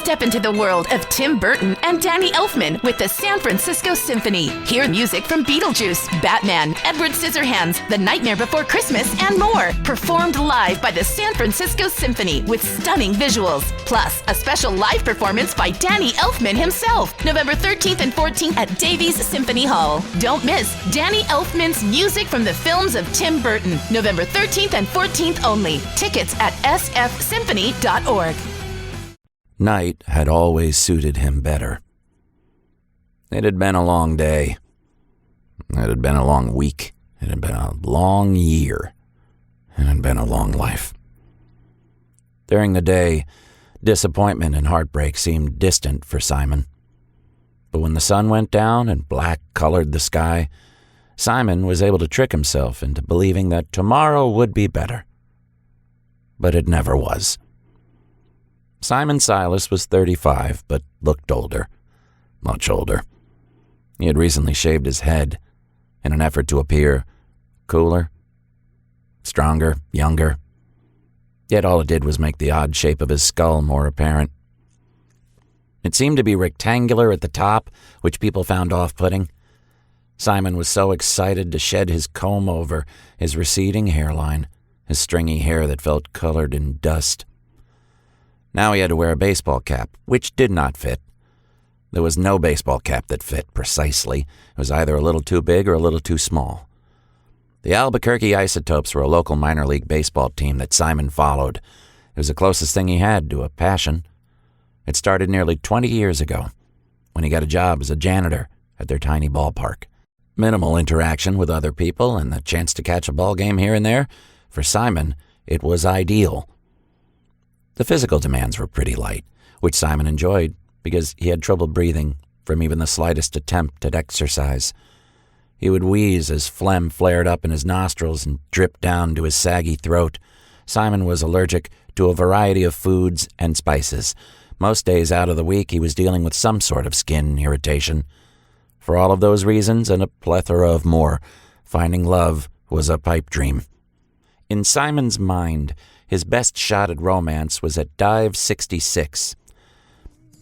Step into the world of Tim Burton and Danny Elfman with the San Francisco Symphony. Hear music from Beetlejuice, Batman, Edward Scissorhands, The Nightmare Before Christmas, and more. Performed live by the San Francisco Symphony with stunning visuals. Plus, a special live performance by Danny Elfman himself, November 13th and 14th at Davies Symphony Hall. Don't miss Danny Elfman's music from the films of Tim Burton, November 13th and 14th only. Tickets at sfsymphony.org. Night had always suited him better. It had been a long day. It had been a long week. It had been a long year. It had been a long life. During the day, disappointment and heartbreak seemed distant for Simon. But when the sun went down and black colored the sky, Simon was able to trick himself into believing that tomorrow would be better. But it never was. Simon Silas was 35, but looked older. Much older. He had recently shaved his head in an effort to appear cooler, stronger, younger. Yet all it did was make the odd shape of his skull more apparent. It seemed to be rectangular at the top, which people found off-putting. Simon was so excited to shed his comb-over, his receding hairline, his stringy hair that felt colored in dust. Now he had to wear a baseball cap, which did not fit. There was no baseball cap that fit precisely. It was either a little too big or a little too small. The Albuquerque Isotopes were a local minor league baseball team that Simon followed. It was the closest thing he had to a passion. It started nearly 20 years ago, when he got a job as a janitor at their tiny ballpark. Minimal interaction with other people and the chance to catch a ball game here and there. For Simon, it was ideal. The physical demands were pretty light, which Simon enjoyed because he had trouble breathing from even the slightest attempt at exercise. He would wheeze as phlegm flared up in his nostrils and dripped down to his saggy throat. Simon was allergic to a variety of foods and spices. Most days out of the week he was dealing with some sort of skin irritation. For all of those reasons and a plethora of more, finding love was a pipe dream. In Simon's mind, his best shot at romance was at Dive 66.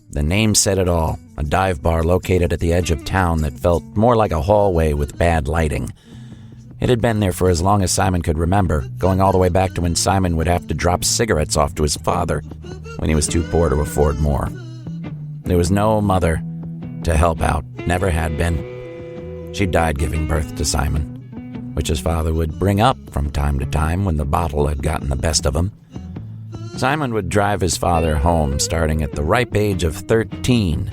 The name said it all, a dive bar located at the edge of town that felt more like a hallway with bad lighting. It had been there for as long as Simon could remember, going all the way back to when Simon would have to drop cigarettes off to his father when he was too poor to afford more. There was no mother to help out, never had been. She died giving birth to Simon, which his father would bring up from time to time when the bottle had gotten the best of him. Simon would drive his father home starting at the ripe age of 13,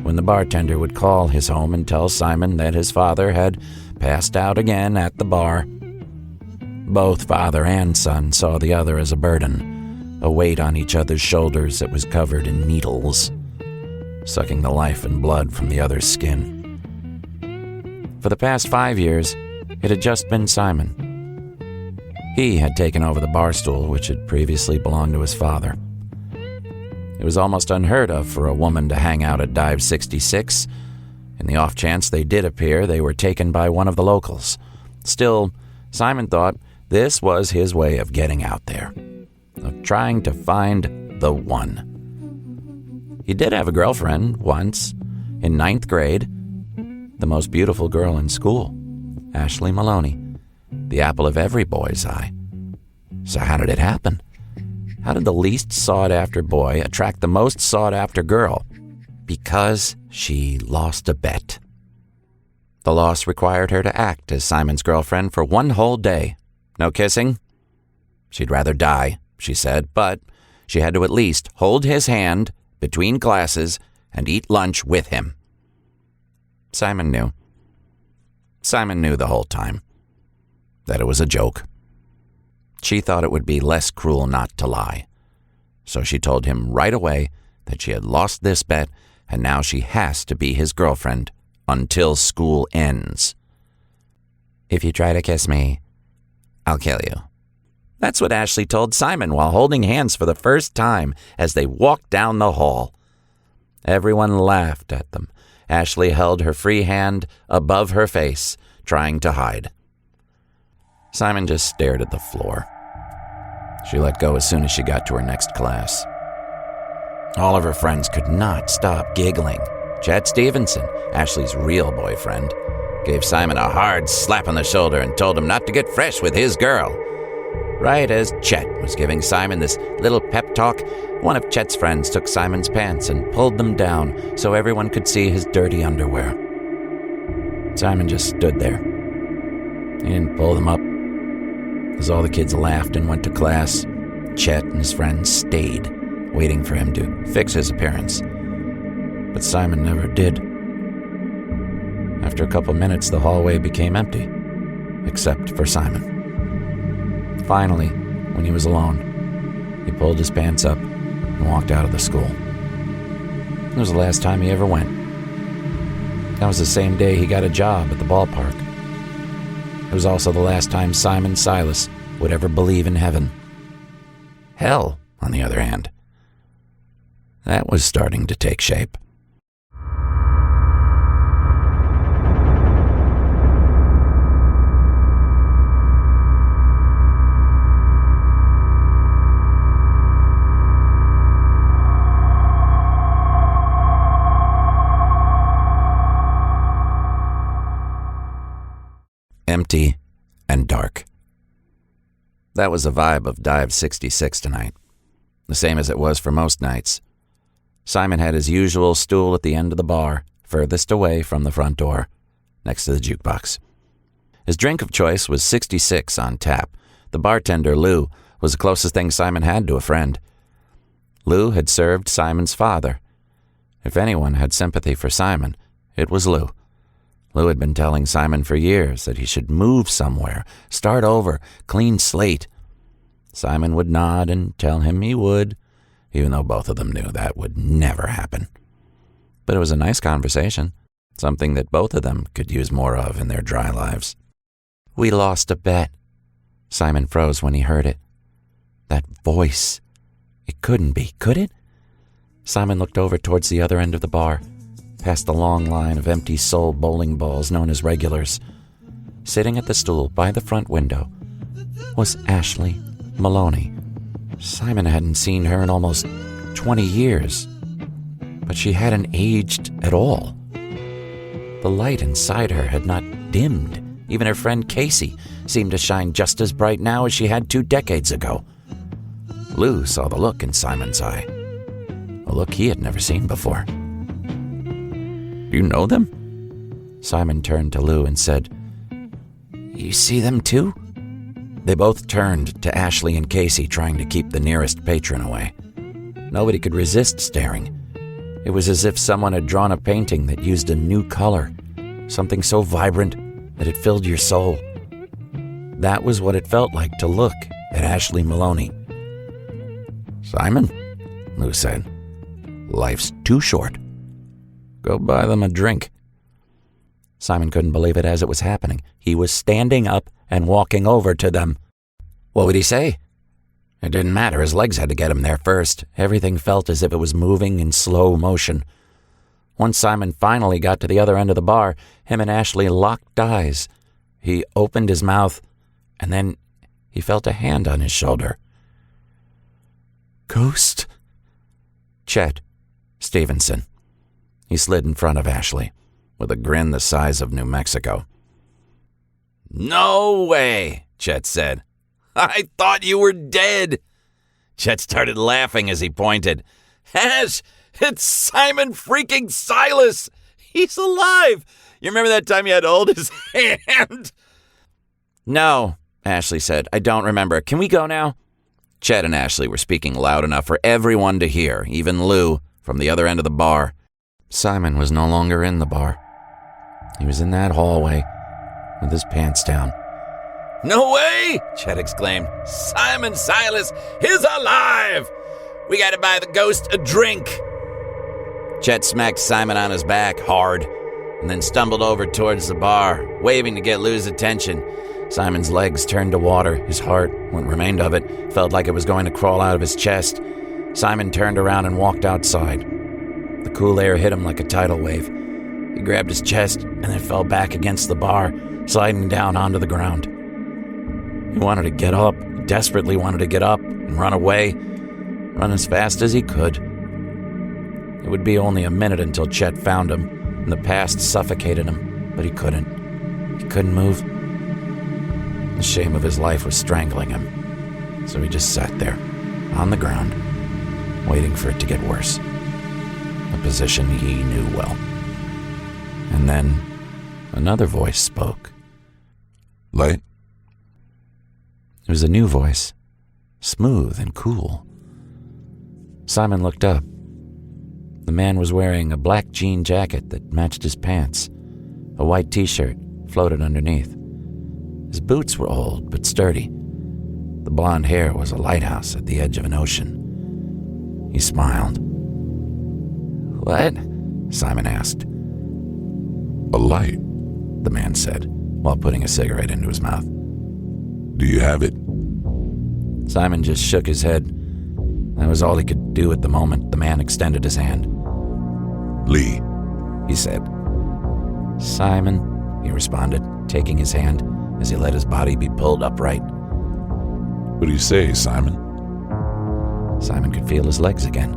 when the bartender would call his home and tell Simon that his father had passed out again at the bar. Both father and son saw the other as a burden, a weight on each other's shoulders that was covered in needles, sucking the life and blood from the other's skin. For the past 5 years, it had just been Simon. He had taken over the bar stool, which had previously belonged to his father. It was almost unheard of for a woman to hang out at Dive 66. In the off chance they did appear, they were taken by one of the locals. Still, Simon thought this was his way of getting out there, of trying to find the one. He did have a girlfriend once, in 9th grade, the most beautiful girl in school, Ashley Maloney, the apple of every boy's eye. So how did it happen? How did the least sought-after boy attract the most sought-after girl? Because she lost a bet. The loss required her to act as Simon's girlfriend for one whole day. No kissing? She'd rather die, she said, but she had to at least hold his hand between classes and eat lunch with him. Simon knew. Simon knew the whole time that it was a joke. She thought it would be less cruel not to lie. So she told him right away that she had lost this bet and now she has to be his girlfriend until school ends. If you try to kiss me, I'll kill you. That's what Ashley told Simon while holding hands for the first time as they walked down the hall. Everyone laughed at them. Ashley held her free hand above her face, trying to hide. Simon just stared at the floor. She let go as soon as she got to her next class. All of her friends could not stop giggling. Chet Stevenson, Ashley's real boyfriend, gave Simon a hard slap on the shoulder and told him not to get fresh with his girl. Right as Chet was giving Simon this little pep talk, one of Chet's friends took Simon's pants and pulled them down so everyone could see his dirty underwear. Simon just stood there. He didn't pull them up. As all the kids laughed and went to class, Chet and his friends stayed, waiting for him to fix his appearance. But Simon never did. After a couple minutes, the hallway became empty, except for Simon. Finally, when he was alone, he pulled his pants up and walked out of the school. It was the last time he ever went. That was the same day he got a job at the ballpark. It was also the last time Simon Silas would ever believe in heaven. Hell, on the other hand, that was starting to take shape. Empty and dark. That was the vibe of Dive 66 tonight, the same as it was for most nights. Simon had his usual stool at the end of the bar, furthest away from the front door, next to the jukebox. His drink of choice was 66 on tap. The bartender, Lou, was the closest thing Simon had to a friend. Lou had served Simon's father. If anyone had sympathy for Simon, it was Lou. Lou had been telling Simon for years that he should move somewhere, start over, clean slate. Simon would nod and tell him he would, even though both of them knew that would never happen. But it was a nice conversation, something that both of them could use more of in their dry lives. "We lost a bet." Simon froze when he heard it. That voice. It couldn't be, could it? Simon looked over towards the other end of the bar, past the long line of empty soul bowling balls known as regulars. Sitting at the stool by the front window was Ashley Maloney. Simon hadn't seen her in almost 20 years, but she hadn't aged at all. The light inside her had not dimmed. Even her friend Casey seemed to shine just as bright now as she had 2 decades ago. Lou saw the look in Simon's eye, a look he had never seen before. "You know them?" Simon turned to Lou and said, "You see them too?" They both turned to Ashley and Casey, trying to keep the nearest patron away. Nobody could resist staring. It was as if someone had drawn a painting that used a new color, something so vibrant that it filled your soul. That was what it felt like to look at Ashley Maloney. "Simon," Lou said, "life's too short. Go buy them a drink." Simon couldn't believe it as it was happening. He was standing up and walking over to them. What would he say? It didn't matter. His legs had to get him there first. Everything felt as if it was moving in slow motion. Once Simon finally got to the other end of the bar, him and Ashley locked eyes. He opened his mouth, and then he felt a hand on his shoulder. "Ghost?" Chet Stevenson. He slid in front of Ashley, with a grin the size of New Mexico. "No way," Chet said. "I thought you were dead." Chet started laughing as he pointed. "Ash, it's Simon freaking Silas. He's alive. You remember that time you had to hold his hand?" "No," Ashley said. "I don't remember. Can we go now?" Chet and Ashley were speaking loud enough for everyone to hear, even Lou, from the other end of the bar. Simon was no longer in the bar. He was in that hallway with his pants down. "No way!" Chet exclaimed. "Simon Silas is alive! We gotta buy the ghost a drink." Chet smacked Simon on his back hard and then stumbled over towards the bar, waving to get Lou's attention. Simon's legs turned to water. His heart, what remained of it, felt like it was going to crawl out of his chest. Simon turned around and walked outside. The cool air hit him like a tidal wave. He grabbed his chest and then fell back against the bar, sliding down onto the ground. He wanted to get up, desperately wanted to get up and run away, run as fast as he could. It would be only a minute until Chet found him, and the past suffocated him, but he couldn't. He couldn't move. The shame of his life was strangling him, so he just sat there, on the ground, waiting for it to get worse. A position he knew well. And then another voice spoke. Light? It was a new voice, smooth and cool. Simon looked up. The man was wearing a black jean jacket that matched his pants. A white t-shirt floated underneath. His boots were old but sturdy. The blonde hair was a lighthouse at the edge of an ocean. He smiled. "What?" Simon asked. A light. The man said, while putting a cigarette into his mouth. Do you have it? Simon just shook his head. That was all he could do at the moment. The man extended his hand. Lee, he said. Simon, he responded, taking his hand as he let his body be pulled upright. What do you say, Simon? Simon could feel his legs again.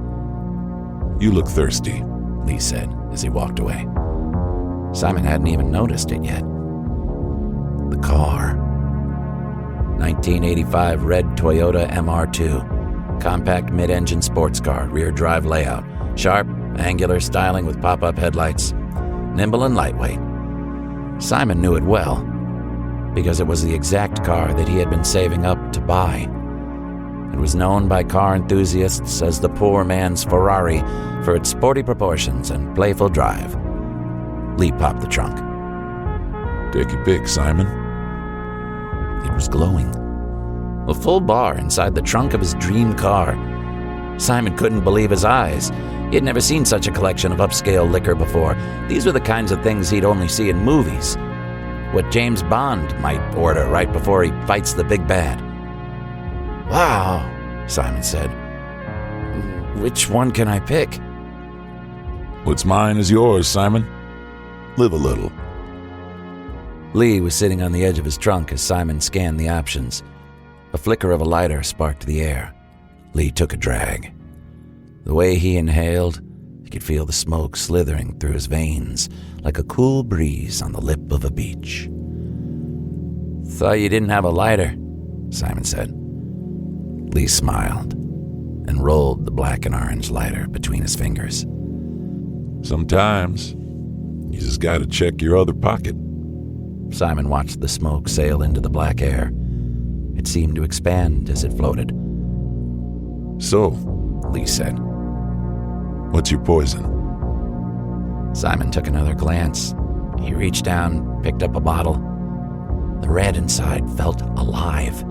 You look thirsty, Lee said as he walked away. Simon hadn't even noticed it yet. The car. 1985 red Toyota MR2. Compact mid-engine sports car, rear drive layout. Sharp, angular styling with pop-up headlights. Nimble and lightweight. Simon knew it well, because it was the exact car that he had been saving up to buy. It was known by car enthusiasts as the poor man's Ferrari for its sporty proportions and playful drive. Lee popped the trunk. Take your pick, Simon. It was glowing. A full bar inside the trunk of his dream car. Simon couldn't believe his eyes. He had never seen such a collection of upscale liquor before. These were the kinds of things he'd only see in movies. What James Bond might order right before he fights the big bad. Wow, Simon said. Which one can I pick? What's mine is yours, Simon. Live a little. Lee was sitting on the edge of his trunk as Simon scanned the options. A flicker of a lighter sparked the air. Lee took a drag. The way he inhaled, he could feel the smoke slithering through his veins like a cool breeze on the lip of a beach. Thought you didn't have a lighter, Simon said. Lee smiled and rolled the black and orange lighter between his fingers. Sometimes you just gotta check your other pocket. Simon watched the smoke sail into the black air. It seemed to expand as it floated. So, Lee said. What's your poison? Simon took another glance. He reached down, picked up a bottle. The red inside felt alive.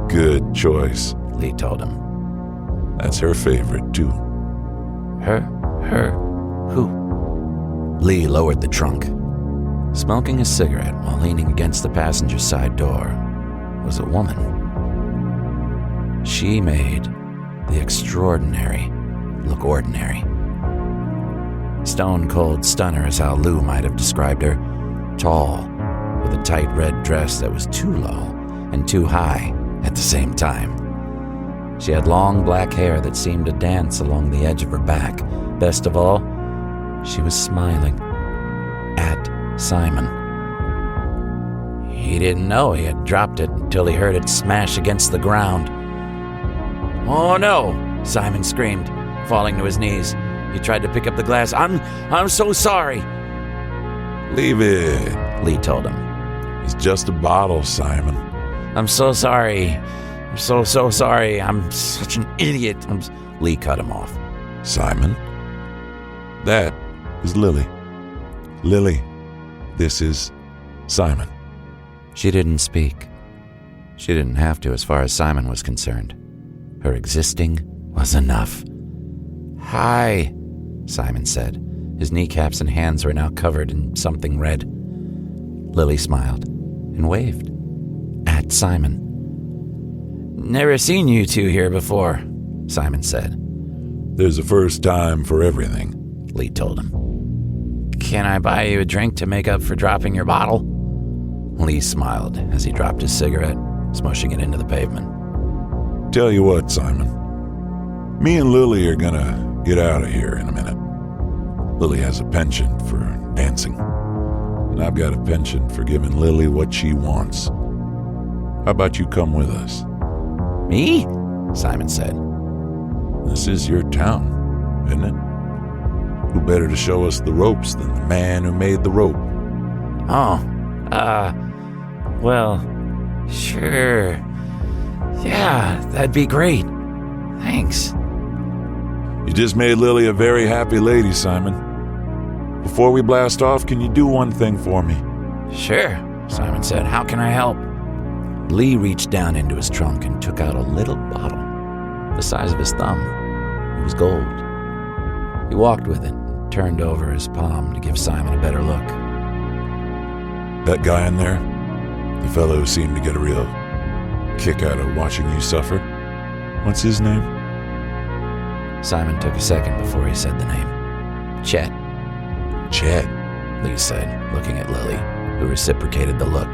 Good choice, Lee told him. That's her favorite, too. Her? Who? Lee lowered the trunk. Smoking a cigarette while leaning against the passenger side door was a woman. She made the extraordinary look ordinary. Stone-cold stunner is how Lou might have described her. Tall, with a tight red dress that was too low and too high at the same time. She had long black hair that seemed to dance along the edge of her back. Best of all, she was smiling at Simon. He didn't know he had dropped it until he heard it smash against the ground. "Oh no!" Simon screamed, falling to his knees. He tried to pick up the glass. I'm so sorry." Leave it, Lee told him. It's just a bottle, Simon. "I'm so sorry. I'm so sorry. I'm such an idiot." Lee cut him off. Simon, that is Lily. Lily, this is Simon. She didn't speak. She didn't have to as far as Simon was concerned. Her existing was enough. "Hi," Simon said. His kneecaps and hands were now covered in something red. Lily smiled and waved at Simon. "Never seen you two here before," Simon said. There's a first time for everything, Lee told him. "Can I buy you a drink to make up for dropping your bottle?" Lee smiled as he dropped his cigarette, smushing it into the pavement. Tell you what, Simon. Me and Lily are gonna get out of here in a minute. Lily has a penchant for dancing, and I've got a penchant for giving Lily what she wants. How about you come with us? Me? Simon said. This is your town, isn't it? Who better to show us the ropes than the man who made the rope? Well, sure. Yeah, that'd be great. Thanks. You just made Lily a very happy lady, Simon. Before we blast off, can you do one thing for me? Sure, Simon said. How can I help? Lee reached down into his trunk and took out a little bottle, the size of his thumb. It was gold. He walked with it, turned over his palm to give Simon a better look. That guy in there, the fellow who seemed to get a real kick out of watching you suffer, what's his name? Simon took a second before he said the name. Chet. Chet. Lee said, looking at Lily, who reciprocated the look.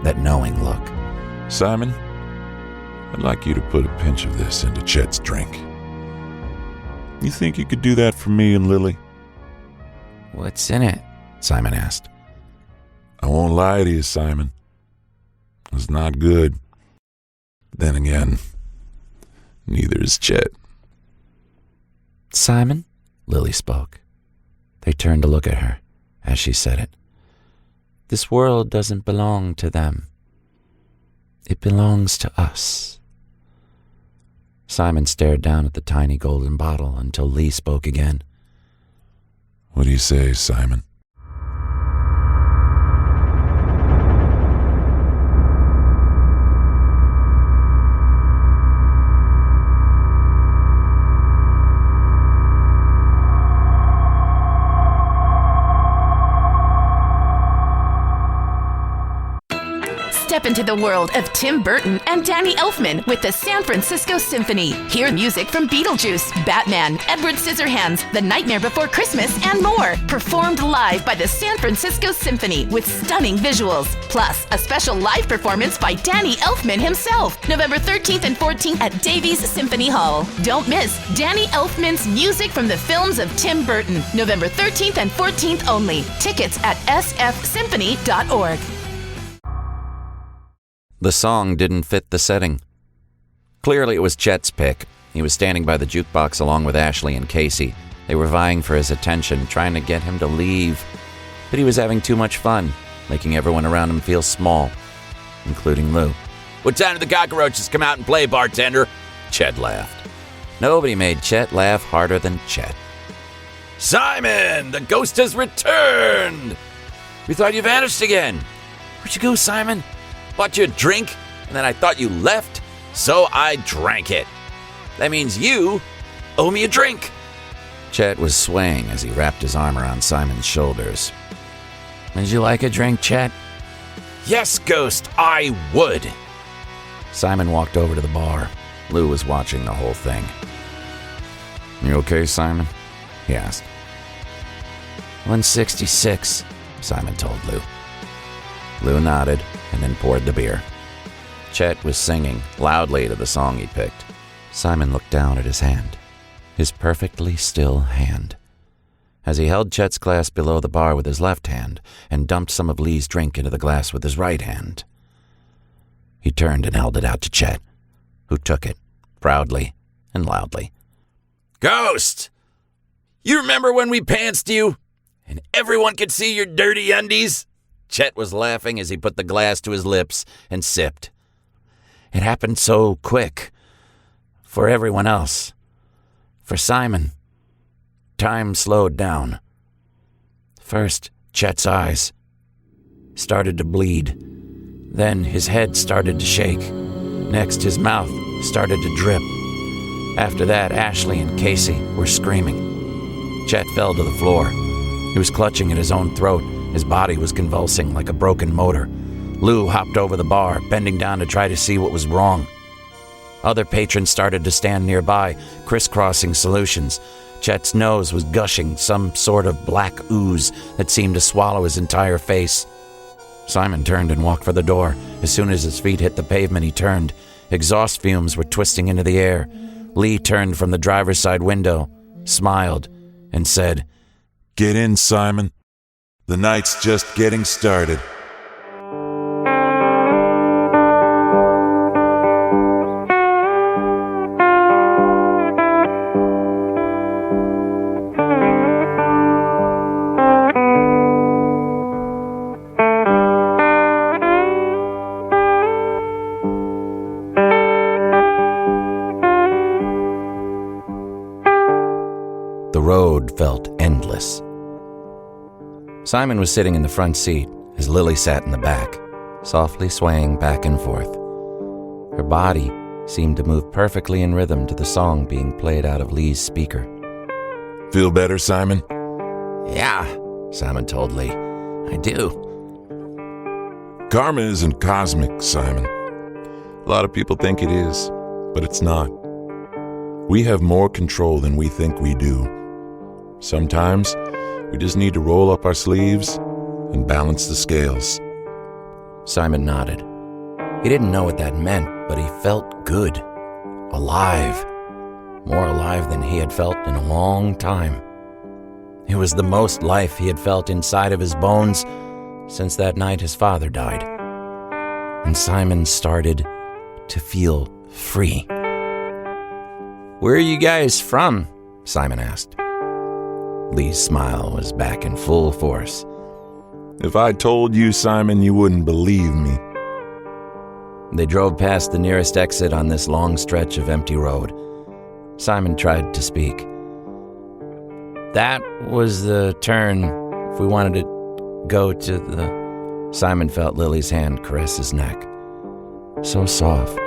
That knowing look. Simon, I'd like you to put a pinch of this into Chet's drink. You think you could do that for me and Lily? What's in it? Simon asked. I won't lie to you, Simon. It's not good. But then again, neither is Chet. Simon? Lily spoke. They turned to look at her as she said it. This world doesn't belong to them. It belongs to us. Simon stared down at the tiny golden bottle until Lee spoke again. What do you say, Simon? Step into the world of Tim Burton and Danny Elfman with the San Francisco Symphony. Hear music from Beetlejuice, Batman, Edward Scissorhands, The Nightmare Before Christmas, and more. Performed live by the San Francisco Symphony with stunning visuals. Plus, a special live performance by Danny Elfman himself, November 13th and 14th at Davies Symphony Hall. Don't miss Danny Elfman's music from the films of Tim Burton, November 13th and 14th only. Tickets at sfsymphony.org. The song didn't fit the setting. Clearly it was Chet's pick. He was standing by the jukebox along with Ashley and Casey. They were vying for his attention, trying to get him to leave. But he was having too much fun, making everyone around him feel small, including Lou. What time did the cockroaches come out and play, bartender? Chet laughed. Nobody made Chet laugh harder than Chet. Simon, the ghost has returned! We thought you vanished again. Where'd you go, Simon? Bought you a drink, and then I thought you left, so I drank it. That means you owe me a drink. Chet was swaying as he wrapped his arm around Simon's shoulders. Would you like a drink, Chet? Yes, Ghost, I would. Simon walked over to the bar. Lou was watching the whole thing. You okay, Simon? He asked. 166, Simon told Lou. Lou nodded and then poured the beer. Chet was singing loudly to the song he picked. Simon looked down at his hand, his perfectly still hand. As he held Chet's glass below the bar with his left hand and dumped some of Lee's drink into the glass with his right hand, he turned and held it out to Chet, who took it proudly and loudly. Ghost! You remember when we pantsed you and everyone could see your dirty undies? Chet was laughing as he put the glass to his lips and sipped. It happened so quick. For everyone else. For Simon. Time slowed down. First, Chet's eyes started to bleed. Then his head started to shake. Next, his mouth started to drip. After that, Ashley and Casey were screaming. Chet fell to the floor. He was clutching at his own throat. His body was convulsing like a broken motor. Lou hopped over the bar, bending down to try to see what was wrong. Other patrons started to stand nearby, crisscrossing solutions. Chet's nose was gushing some sort of black ooze that seemed to swallow his entire face. Simon turned and walked for the door. As soon as his feet hit the pavement, he turned. Exhaust fumes were twisting into the air. Lee turned from the driver's side window, smiled, and said, "Get in, Simon. The night's just getting started." The road felt endless. Simon was sitting in the front seat as Lily sat in the back, softly swaying back and forth. Her body seemed to move perfectly in rhythm to the song being played out of Lee's speaker. "Feel better, Simon?" "Yeah," Simon told Lee. "I do." Karma isn't cosmic, Simon. A lot of people think it is, but it's not. We have more control than we think we do. Sometimes we just need to roll up our sleeves and balance the scales. Simon nodded. He didn't know what that meant, but he felt good. Alive. More alive than he had felt in a long time. It was the most life he had felt inside of his bones since that night his father died. And Simon started to feel free. "Where are you guys from?" Simon asked. Lee's smile was back in full force. "If I told you, Simon, you wouldn't believe me." They drove past the nearest exit on this long stretch of empty road. Simon tried to speak. "That was the turn if we wanted to go to the..." Simon felt Lily's hand caress his neck. So soft,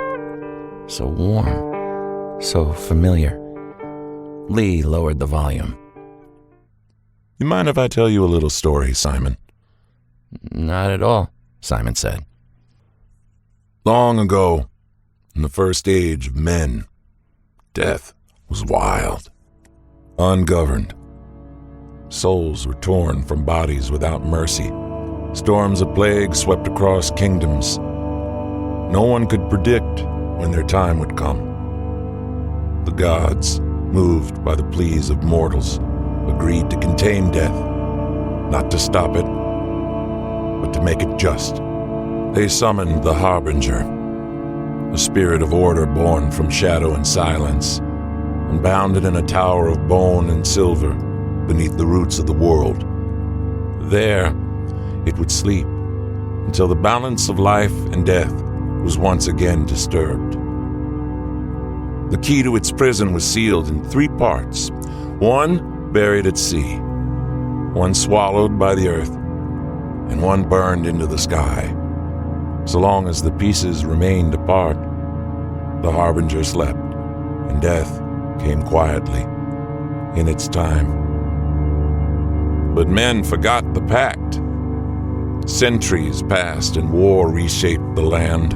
so warm, so familiar. Lee lowered the volume. "You mind if I tell you a little story, Simon?" "Not at all," Simon said. Long ago, in the first age of men, death was wild, ungoverned. Souls were torn from bodies without mercy. Storms of plague swept across kingdoms. No one could predict when their time would come. The gods, moved by the pleas of mortals, agreed to contain death, not to stop it, but to make it just. They summoned the Harbinger, a spirit of order born from shadow and silence, and bound it in a tower of bone and silver beneath the roots of the world. There, it would sleep until the balance of life and death was once again disturbed. The key to its prison was sealed in 3 parts, one buried at sea, one swallowed by the earth, and one burned into the sky. So long as the pieces remained apart, the Harbinger slept, and death came quietly in its time. But men forgot the pact. Centuries passed and war reshaped the land.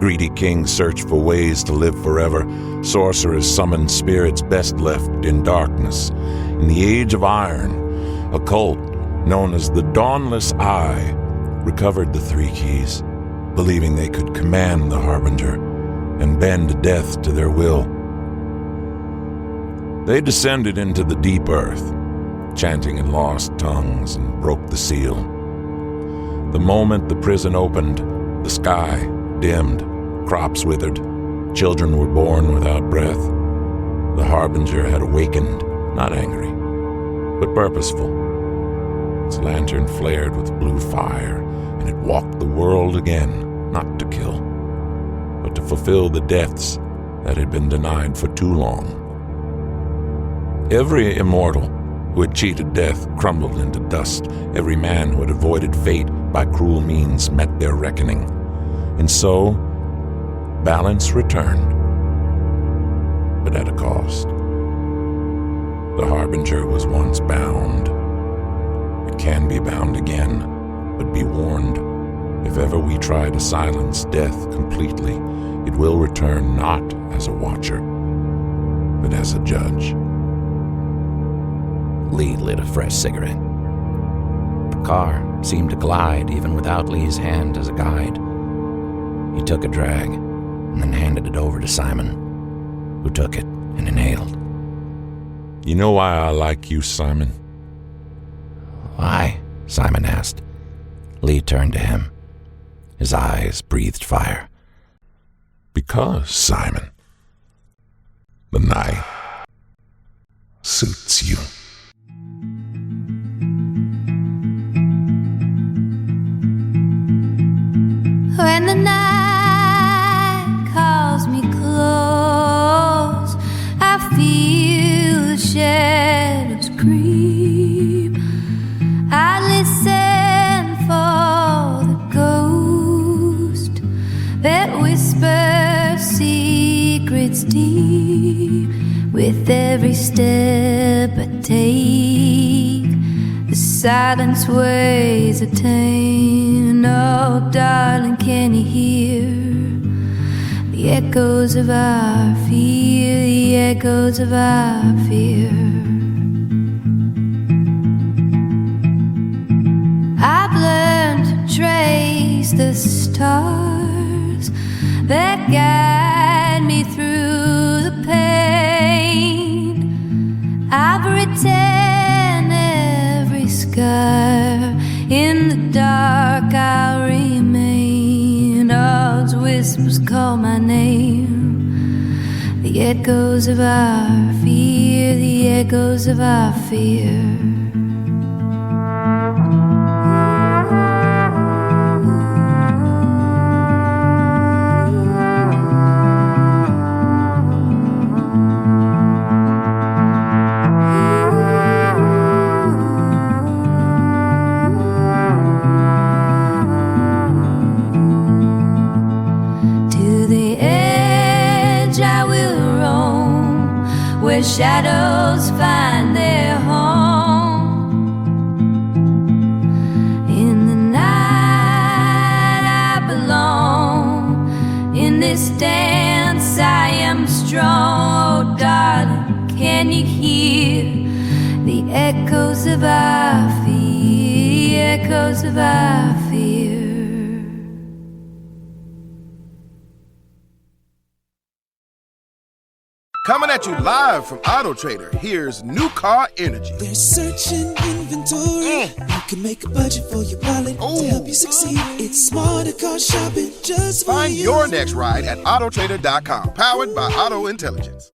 Greedy kings searched for ways to live forever. Sorcerers summoned spirits best left in darkness. In the Age of Iron, a cult known as the Dawnless Eye recovered the 3 keys, believing they could command the Harbinger and bend death to their will. They descended into the deep earth, chanting in lost tongues, and broke the seal. The moment the prison opened, the sky dimmed, crops withered, children were born without breath. The Harbinger had awakened, not angry, but purposeful. Its lantern flared with blue fire, and it walked the world again, not to kill, but to fulfill the deaths that had been denied for too long. Every immortal who had cheated death crumbled into dust. Every man who had avoided fate by cruel means met their reckoning. And so, balance returned, but at a cost. The Harbinger was once bound. It can be bound again, but be warned, if ever we try to silence death completely, it will return not as a watcher, but as a judge. Lee lit a fresh cigarette. The car seemed to glide even without Lee's hand as a guide. He took a drag and then handed it over to Simon, who took it and inhaled. You know why I like you, Simon? Why? Simon asked. Lee turned to him. His eyes breathed fire. Because, Simon, the night suits you. When the night calls me close, I feel the shadows creep. I listen for the ghost that whispers secrets deep. With every step I take, the silence weighs a tame. Oh, darling, can you hear the echoes of our fear, the echoes of our fear? I've learned to trace the stars that guide me through the pain. I've written every scar. In the dark I'll remain. All's whispers call my name. The echoes of our fear, the echoes of our fear. Where shadows find their home. In the night I belong. In this dance I am strong. Oh, darling, can you hear the echoes of our fear, echoes of our fear? Coming at you live from Auto Trader, here's New Car Energy. They're searching inventory. You can make a budget for your wallet to help you succeed. It's smarter car shopping just for Find you. your next ride at autotrader.com. Powered by Auto Intelligence.